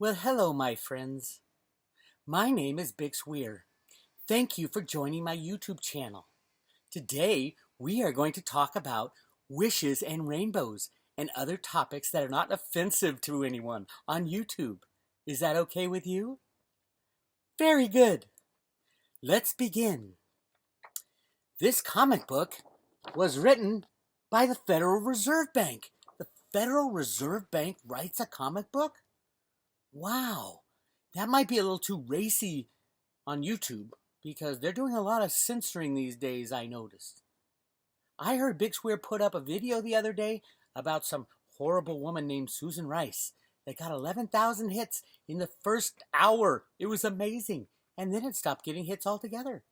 Well, hello, my friends. My name is Bix Weir. Thank you for joining my YouTube channel. Today, we are going to talk about wishes and rainbows and other topics that are not offensive to anyone on YouTube. Is that okay with you? Very good. Let's begin. This comic book was written by the Federal Reserve Bank. The Federal Reserve Bank writes a comic book? Wow, that might be a little too racy on YouTube because they're doing a lot of censoring these days, I noticed. I heard Big Square put up a video the other day about some horrible woman named Susan Rice that got 11,000 hits in the first hour. It was amazing. And then it stopped getting hits altogether.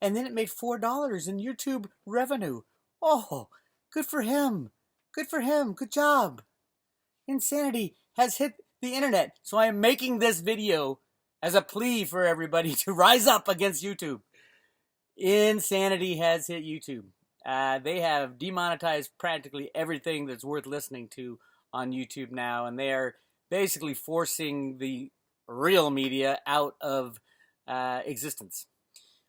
And then it made $4 in YouTube revenue. Oh, good for him. Good for him. Good job. Insanity has hit the internet. So I am making this video as a plea for everybody to rise up against YouTube. Insanity has hit YouTube. They have demonetized practically everything that's worth listening to on YouTube now, and they are basically forcing the real media out of existence,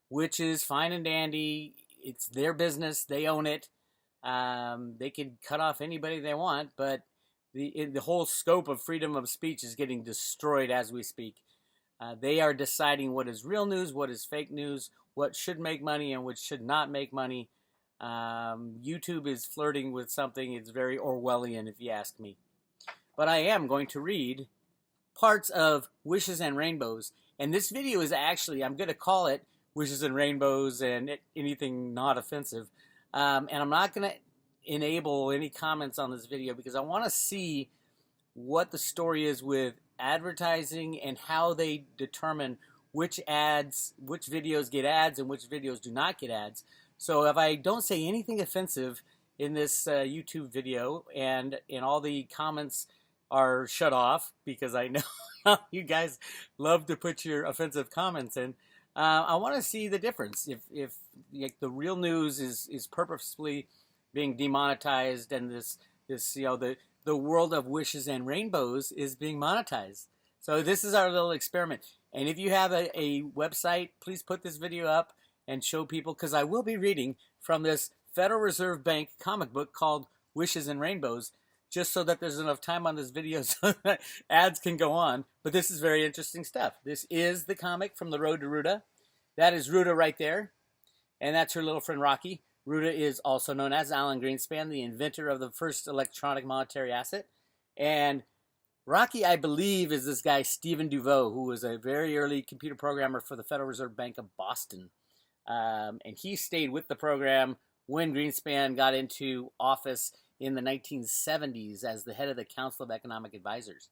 which is fine and dandy. It's their business. They own it. They can cut off anybody they want, but the whole scope of freedom of speech is getting destroyed as we speak. They are deciding what is real news, what is fake news, what should make money and what should not make money. YouTube is flirting with something. It's very Orwellian, if you ask me. But I am going to read parts of Wishes and Rainbows. And this video is actually, I'm going to call it Wishes and Rainbows and anything not offensive. And I'm not going to enable any comments on this video because I want to see what the story is with advertising and how they determine which videos get ads and which videos do not get ads. So if I don't say anything offensive in this YouTube video and all the comments are shut off because I know you guys love to put your offensive comments in, I want to see the difference. If like, the real news is purposefully being demonetized and this the world of wishes and rainbows is being monetized. So this is our little experiment. And if you have a website, please put this video up and show people, because I will be reading from this Federal Reserve Bank comic book called Wishes and Rainbows, just so that there's enough time on this video so that ads can go on. But this is very interesting stuff. This is the comic from The Road to Ruta. That is Ruta right there. And that's her little friend Rocky. Ruta is also known as Alan Greenspan, the inventor of the first electronic monetary asset. And Rocky, I believe, is this guy Stephen Duveau, who was a very early computer programmer for the Federal Reserve Bank of Boston. And he stayed with the program when Greenspan got into office in the 1970s as the head of the Council of Economic Advisors.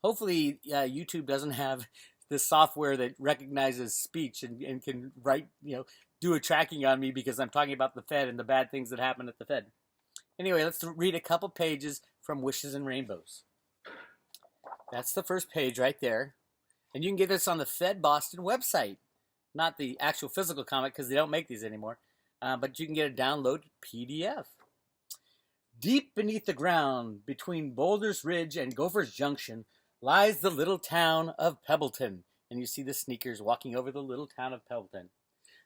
Hopefully, YouTube doesn't have the software that recognizes speech and can write, do a tracking on me because I'm talking about the Fed and the bad things that happen at the Fed. Anyway, let's read a couple pages from Wishes and Rainbows. That's the first page right there. And you can get this on the Fed Boston website. Not the actual physical comic because they don't make these anymore. But you can get a download PDF. Deep beneath the ground, between Boulders Ridge and Gophers Junction, lies the little town of Pebbleton. And you see the sneakers walking over the little town of Pebbleton.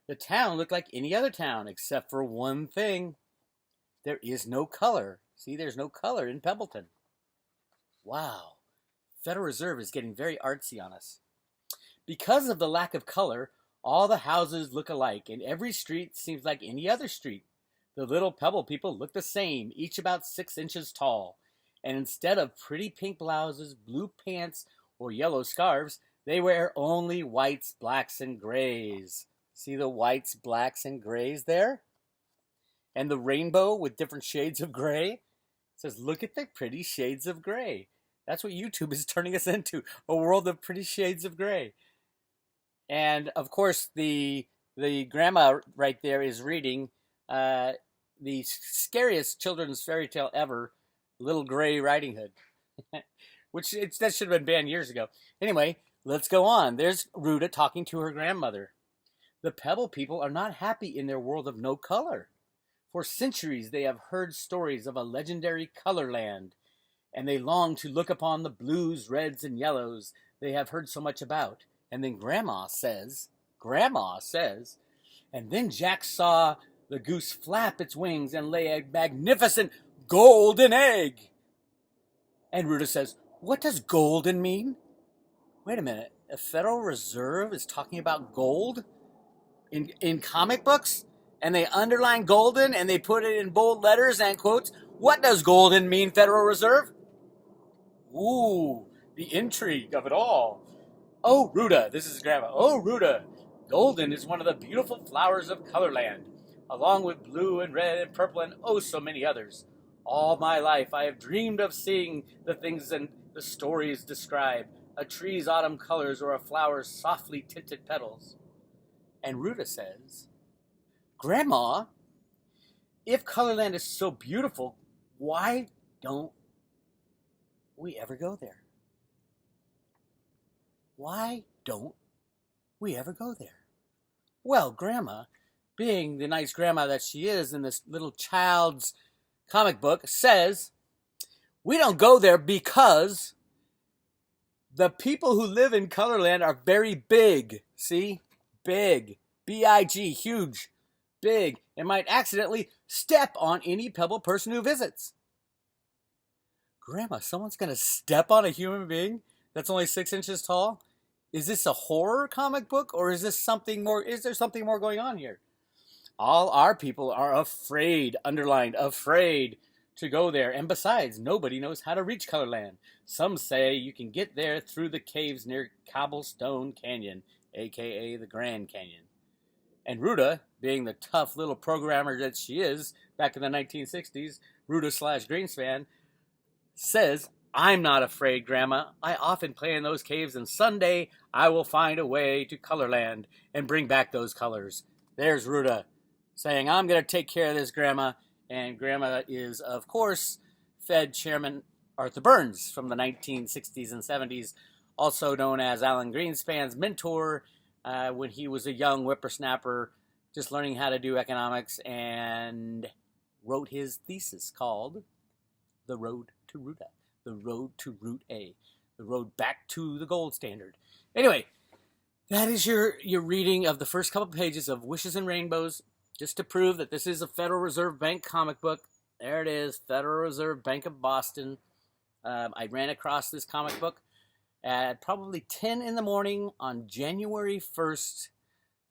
The town looked like any other town, except for one thing. There is no color. See, there's no color in Pebbleton. Wow. Federal Reserve is getting very artsy on us. Because of the lack of color, all the houses look alike, and every street seems like any other street. The little Pebble people look the same, each about 6 inches tall. And instead of pretty pink blouses, blue pants, or yellow scarves, they wear only whites, blacks, and grays. See the whites, blacks, and grays there? And the rainbow with different shades of gray? It says, look at the pretty shades of gray. That's what YouTube is turning us into, a world of pretty shades of gray. And, of course, the grandma right there is reading the scariest children's fairy tale ever, Little Gray Riding Hood, which that should have been banned years ago. Anyway, let's go on. There's Ruta talking to her grandmother. The Pebble people are not happy in their world of no color. For centuries, they have heard stories of a legendary color land, and they long to look upon the blues, reds, and yellows they have heard so much about. And then Grandma says, and then Jack saw the goose flap its wings and lay a magnificent golden egg. And Ruta says, what does golden mean? Wait a minute, the Federal Reserve is talking about gold in comic books? And they underline golden and they put it in bold letters and quotes. What does golden mean, Federal Reserve? Ooh, the intrigue of it all. Oh, Ruta, this is Grandma. Oh, Ruta, golden is one of the beautiful flowers of Colorland, along with blue and red and purple and oh so many others. All my life I have dreamed of seeing the things and the stories describe, a tree's autumn colors or a flower's softly tinted petals. And Ruta says, Grandma, if Colorland is so beautiful, why don't we ever go there? Why don't we ever go there? Well, Grandma, being the nice grandma that she is in this little child's comic book, says, we don't go there because the people who live in Colorland are very big. See? Big. B-I-G. Huge. Big. And might accidentally step on any pebble person who visits. Grandma, someone's going to step on a human being that's only 6 inches tall? Is this a horror comic book, or is this something more? Is there something more going on here? All our people are afraid, underlined, afraid to go there. And besides, nobody knows how to reach Colorland. Some say you can get there through the caves near Cobblestone Canyon, a.k.a. the Grand Canyon. And Ruta, being the tough little programmer that she is back in the 1960s, Ruta/Greenspan, says, I'm not afraid, Grandma. I often play in those caves, and someday I will find a way to Colorland and bring back those colors. There's Ruta saying, I'm going to take care of this, Grandma. And Grandma is, of course, Fed Chairman Arthur Burns from the 1960s and 70s, also known as Alan Greenspan's mentor when he was a young whippersnapper just learning how to do economics, and wrote his thesis called The Road to Ruta. The road to Route A, the road back to the gold standard. Anyway, that is your reading of the first couple pages of Wishes and Rainbows, just to prove that this is a Federal Reserve Bank comic book. There it is, Federal Reserve Bank of Boston. I ran across this comic book at probably 10 in the morning on January 1st,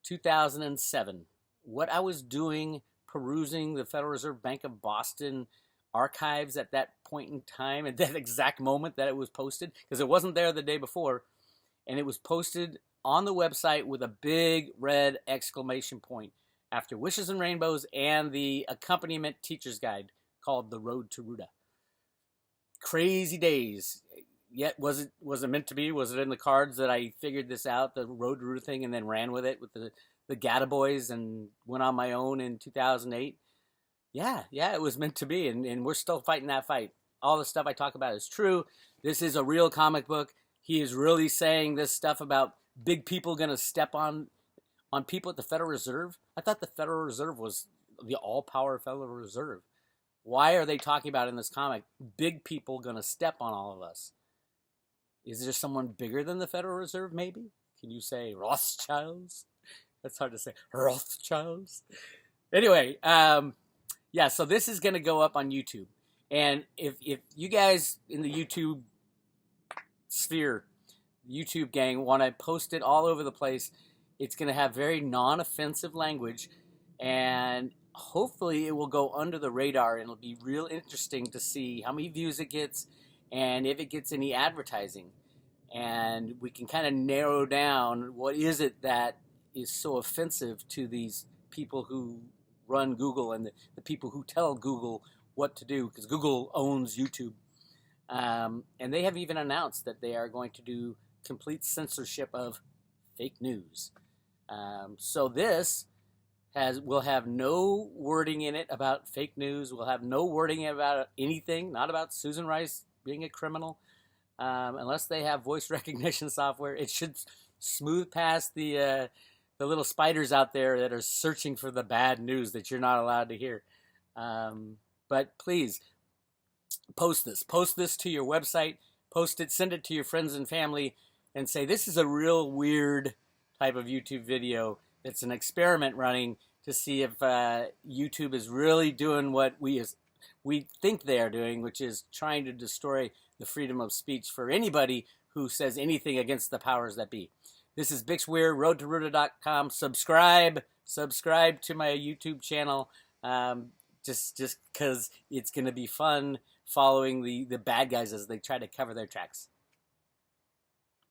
2007. What I was doing, perusing the Federal Reserve Bank of Boston archives at that point in time, at that exact moment that it was posted, because it wasn't there the day before, and it was posted on the website with a big red exclamation point after Wishes and Rainbows and the accompaniment teacher's guide called The Road to Ruta. Crazy days. Yet was it meant to be? Was it in the cards that I figured this out, the Road to Ruta thing, and then ran with it with the Gata Boys and went on my own in 2008? Yeah, it was meant to be, and we're still fighting that fight. All the stuff I talk about is true. This is a real comic book. He is really saying this stuff about big people going to step on people at the Federal Reserve. I thought the Federal Reserve was the all-power Federal Reserve. Why are they talking about in this comic big people going to step on all of us? Is there someone bigger than the Federal Reserve, maybe? Can you say Rothschilds? That's hard to say. Rothschilds? Anyway, yeah, so this is going to go up on YouTube. And if you guys in the YouTube sphere, YouTube gang, want to post it all over the place, it's going to have very non-offensive language. And hopefully it will go under the radar. And it'll be real interesting to see how many views it gets and if it gets any advertising. And we can kind of narrow down what is it that is so offensive to these people who run Google and the people who tell Google what to do, because Google owns YouTube. And they have even announced that they are going to do complete censorship of fake news. So this will have no wording in it about fake news. Will have no wording about anything, not about Susan Rice being a criminal. Unless they have voice recognition software, it should smooth past the little spiders out there that are searching for the bad news that you're not allowed to hear. But please, post this. Post this to your website. Post it. Send it to your friends and family, and say this is a real weird type of YouTube video. It's an experiment running to see if YouTube is really doing what we think they are doing, which is trying to destroy the freedom of speech for anybody who says anything against the powers that be. This is Bix Weir, roadtoruta.com. Subscribe to my YouTube channel. Just because it's going to be fun following the bad guys as they try to cover their tracks.